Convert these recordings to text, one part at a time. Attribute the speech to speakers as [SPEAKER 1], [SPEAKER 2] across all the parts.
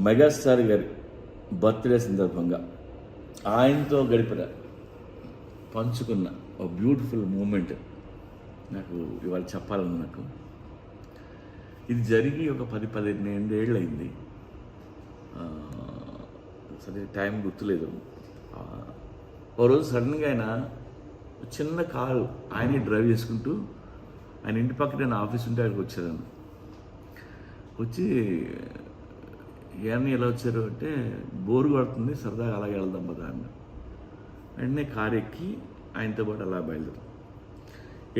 [SPEAKER 1] Megastar గారి birthday సందర్భంగా ఆయనతో గడిపిన పంచుకున్న ఒక బ్యూటిఫుల్ మూమెంట్ నాకు ఇవాళ చెప్పాలని నాకు ఇది జరిగి ఒక 10-15 ఏళ్ళు అయింది. సరే టైం గుర్తులేదు. ఓ రోజు సడన్గా ఆయన చిన్న కారు ఆయనే డ్రైవ్ చేసుకుంటూ ఆయన ఇంటి పక్కన నేను ఆఫీస్ ఉంటే అక్కడికి వచ్చాను. వచ్చి ఏమన్నా ఎలా వచ్చారు అంటే బోరు కొడుతుంది, సరదాగా అలాగే వెళ్దాం పదా అన్న. వెంటనే కారు ఎక్కి ఆయనతో పాటు అలా బయలుదేరు.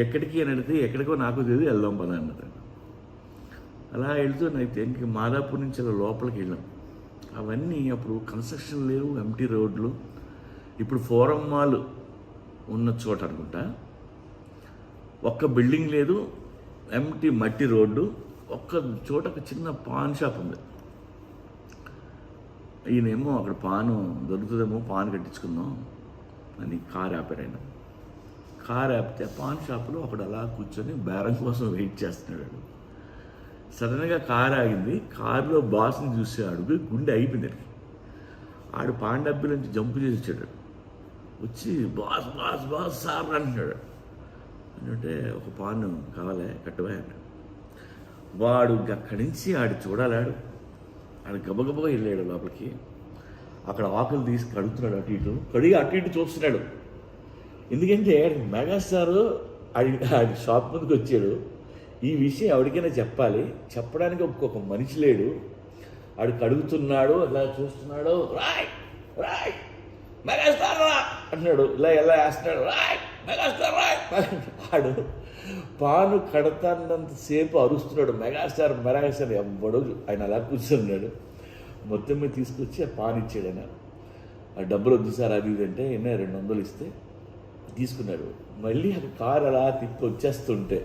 [SPEAKER 1] ఎక్కడికి అని అడిగితే ఎక్కడికో నాకు తెలియదు, వెళ్దాం పదా అన్నది. అలా వెళ్తూ అయితే ఇంక మాదాపూర్ నుంచి అలా లోపలికి వెళ్ళాం. అవన్నీ అప్పుడు కన్స్ట్రక్షన్ లేవు, ఎంటీ రోడ్లు. ఇప్పుడు ఫోరం మాల్ ఉన్న చోట అనుకుంటా, ఒక్క బిల్డింగ్ లేదు, ఎంటీ మట్టి రోడ్డు. ఒక్క చోట ఒక చిన్న పాన్ షాప్ ఉంది. ఈయనేమో అక్కడ పాను దొరుకుతుందేమో, పాన్ కట్టించుకుందాం అని కారు ఆపాడు ఆయన. కారు ఆపితే పాన్ షాప్లో ఒకడు అలా కూర్చొని బేరం కోసం వెయిట్ చేస్తున్నాడు. సడన్గా కారు ఆగింది. కారులో బాస్ని చూసాడు, గుండె అయిపోయింది. ఆడు పాన్ డబ్బి నుంచి జంపు చేసి వచ్చాడు. వచ్చి బాస్ బాస్ బాస్ సార్ అంటున్నాడు. అంటే ఒక పాన్ కావాలే కట్టువా అన్నాడు. వాడు అక్కడి నుంచి ఆడు చూడాలాడు. ఆడు గబగబగా వెళ్ళాడు లోపలికి. అక్కడ ఆకులు తీసి కడుగుతున్నాడు, అటు ఇటు కడిగి అటు ఇటు చూస్తున్నాడు. ఎందుకంటే మెగాస్టార్ ఆడి షాప్ ముందుకు వచ్చాడు. ఈ విషయం ఎవరికైనా చెప్పాలి, చెప్పడానికి ఒక్కొక్క మనిషి లేడు. ఆడు కడుగుతున్నాడు, అలా చూస్తున్నాడు. రాయ్ రాయ్ మెగాస్టార్ రా అంటున్నాడు. ఇలా ఎలా వేస్తున్నాడు, రాయ్ మెగాస్టార్ రాయ్. ఆడు పాను కడతానంతసేపు అరుస్తున్నాడు, మెగాస్టార్ మెగాస్టార్. ఎవ్వడు ఆయన అలా కూర్చున్నాడు. మొత్తం మీద తీసుకొచ్చి ఆ పాన్ ఇచ్చాడు ఆయన. ఆ డబ్బులు వద్దు సార్ అది ఇది అంటే ఎన్నో 200 ఇస్తే తీసుకున్నాడు. మళ్ళీ ఆ కారు అలా తిప్పి వచ్చేస్తుంటే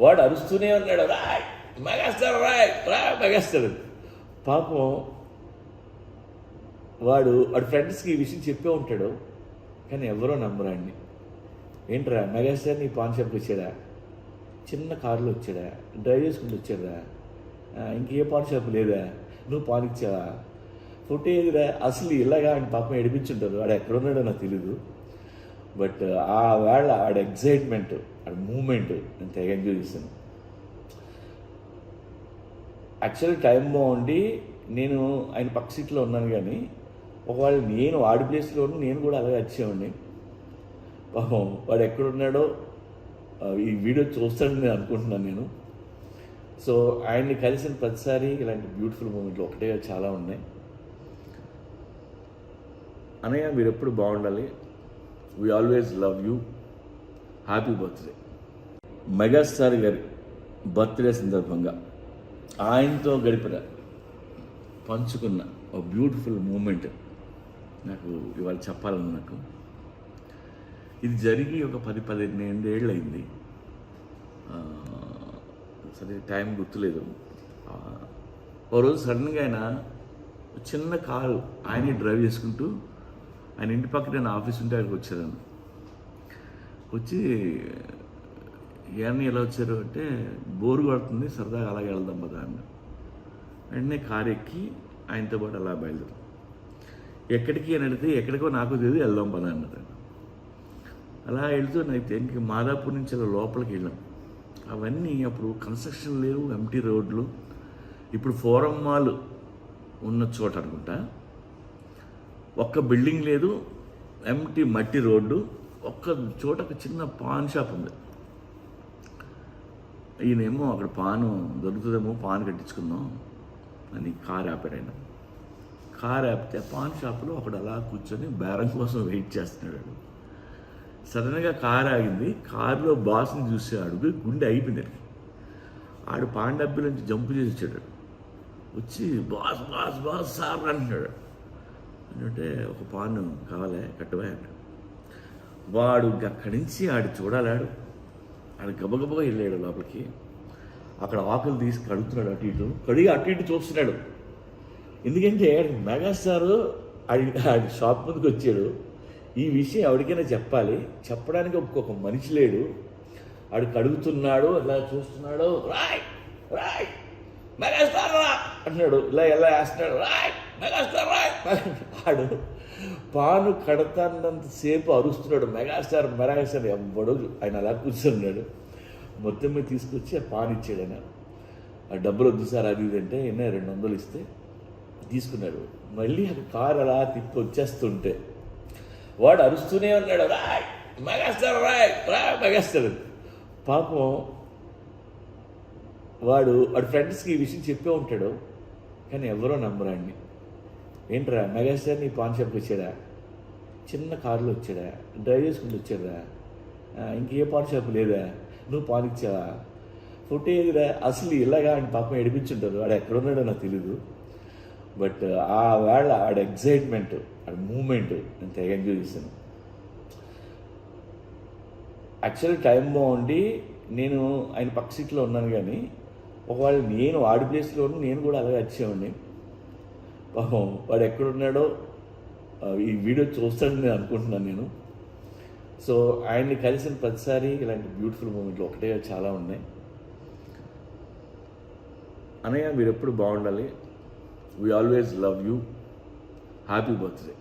[SPEAKER 1] వాడు అరుస్తూనే ఉన్నాడు, రాయ్ మెగాస్టార్ రాయ్ రాయ్ మెగాస్టార్. పాపం వాడు ఫ్రెండ్స్కి ఈ విషయం చెప్పే ఉంటాడు, కానీ ఎవరో నమ్మరాండి. ఏంట్రా మెగాస్టార్ నీ పాన్ షాప్కి వచ్చాడా, చిన్న కారులో వచ్చాడా, డ్రైవ్ చేసుకుంటూ వచ్చాడా, ఇంకే పాన్ షాప్ లేదా, నువ్వు పాన్ ఇచ్చావా, ఫుటేజ్రా అసలు ఇలాగా ఆయన పాపం ఏడిపించుంటారు. వాడు ఎక్కడున్నాడో నాకు తెలీదు. బట్ ఆ వేళ ఆడ ఎగ్జైట్మెంట్, ఆడ మూమెంట్ నేను తెగ ఎంజాయ్ చేశాను. యాక్చువల్లీ టైం బాగుండి నేను ఆయన పక్క సీట్లో ఉన్నాను, కానీ ఒకవేళ నేను వాడి ప్లేస్లో ఉండి నేను కూడా అలాగే వచ్చేవాడిని. పాపం వాడు ఎక్కడున్నాడో ఈ వీడియో చూస్తాడని నేను అనుకుంటున్నాను నేను. సో ఆయన్ని కలిసిన ప్రతిసారి ఇలాంటి బ్యూటిఫుల్ మూమెంట్లు ఒకటే చాలా ఉన్నాయి. అన్నయ్య మీరు ఎప్పుడు బాగుండాలి, we always love you, happy birthday. Megastar గారి బర్త్డే సందర్భంగా ఆయనతో గడిపిన పంచుకున్న ఒక బ్యూటిఫుల్ మూమెంట్ నాకు ఇవాళ చెప్పాలని నాకు ఇది జరిగి ఒక 10-15 ఏళ్ళు అయింది. సరే టైం గుర్తులేదు. ఓ రోజు సడన్గా ఆయన చిన్న కారు ఆయనే డ్రైవ్ చేసుకుంటూ ఆయన ఇంటి పక్కన నేను ఆఫీస్ ఉంటే అక్కడికి వచ్చాను. వచ్చి ఏమన్నా ఎలా వచ్చారు అంటే బోరు కొడుతుంది, సరదాగా అలాగే వెళ్దాం పదా అన్న. వెంటనే కారు ఎక్కి ఆయనతో పాటు అలా బయలుదేరు. ఎక్కడికి అని అడిగితే ఎక్కడికో నాకు తెలియదు, వెళ్దాం పదా అన్నది. అలా వెళ్తూ అయితే ఇంక మాదాపూర్ నుంచి అలా లోపలికి వెళ్ళాం. అవన్నీ అప్పుడు కన్స్ట్రక్షన్ లేవు, ఎంటీ రోడ్లు. ఇప్పుడు ఫోరం మాల్ ఉన్న చోట అనుకుంటా, ఒక్క బిల్డింగ్ లేదు, ఎంటీ మట్టి రోడ్డు. ఒక్క చోట ఒక చిన్న పాన్ షాప్ ఉంది. ఈయనేమో అక్కడ పాను దొరుకుతుందేమో, పాన్ కట్టించుకుందాం అని కారు ఆపాడు ఆయన. కారు ఆపితే పాన్ షాప్లో ఒకడు అలా కూర్చొని బేరం కోసం వెయిట్ చేస్తున్నాడు. సడన్గా కారు ఆగింది. కారులో బాస్ని చూసాడు, గుండె అయిపోయింది. ఆడు పాన్ డబ్బి నుంచి జంపు చేసి వచ్చాడు. వచ్చి బాస్ బాస్ బాస్ సార్ అంటున్నాడు. అంటే ఒక పాన్ కావాలే కట్టువా అన్నాడు. వాడు అక్కడి నుంచి ఆడు చూడాలాడు. ఆడు గబగబగా వెళ్ళాడు లోపలికి. అక్కడ ఆకులు తీసి కడుగుతున్నాడు, అటు ఇటు కడిగి అటు ఇటు చూస్తున్నాడు. ఎందుకంటే మెగాస్టార్ ఆడి షాప్ ముందుకు వచ్చాడు. ఈ విషయం ఎవరికైనా చెప్పాలి, చెప్పడానికి ఒక్కొక్క మనిషి లేడు. ఆడు కడుగుతున్నాడు, అలా చూస్తున్నాడు. రాయ్ రాయ్ మెగాస్టార్ రా అన్నాడు. ఇలా వేస్తున్నాడు, రాయ్ మెగాస్టార్ రాయ్. ఆడు పాను కడతాన్నంతసేపు అరుస్తున్నాడు, మెగాస్టార్ మెగాస్టార్. ఎవ్వడు ఆయన అలా కూర్చున్నాడు. మొత్తం మీద తీసుకొచ్చి ఆ పాన్ ఇచ్చాడు. ఆయన ఆ డబ్బులు వద్దు సార్ అది ఇది అంటే, ఎన్న 200 ఇస్తే తీసుకున్నాడు. మళ్ళీ ఆ కారు అలా తిప్పి వచ్చేస్తుంటే వాడు అరుస్తూనే ఉన్నాడు, రాయ్ మెగాస్టార్ రాయ్ మెగాస్టార్. పాపం వాడు ఫ్రెండ్స్కి ఈ విషయం చెప్పే ఉంటాడు, కానీ ఎవరో నమ్మరాండి. ఏంట్రా మెగాస్టార్ నీ పాన్ షాప్కి వచ్చాడా, చిన్న కారులో వచ్చాడా, డ్రైవ్ చేసుకుంటూ వచ్చాడా, ఇంకే పాన్ షాప్ లేదా, నువ్వు పాన్ ఇచ్చావా, ఫుటేజ్రా అసలు ఇలాగా అని పాపం ఏడిపించుంటారు. వాడు ఎక్కడున్నాడో నాకు తెలీదు. బట్ ఆ వేళ ఆడ ఎగ్జైట్మెంట్, ఆడ మూమెంట్ నేను తెగ ఎంజాయ్ చేశాను. యాక్చువల్లీ టైం బాగుండి నేను ఆయన పక్క సీట్లో ఉన్నాను, కానీ ఒకవేళ నేను వాడి ప్లేస్లో ఉండి నేను కూడా అలాగే వచ్చేవాడిని. పాపం వాడు ఎక్కడున్నాడో ఈ వీడియో చూస్తాడని నేను అనుకుంటున్నాను నేను. సో ఆయన్ని కలిసిన ప్రతిసారి ఇలాంటి బ్యూటిఫుల్ మూమెంట్లు ఒకటే చాలా ఉన్నాయి. అనయ్య మీరు ఎప్పుడు బాగుండాలి. We always love you. Happy birthday.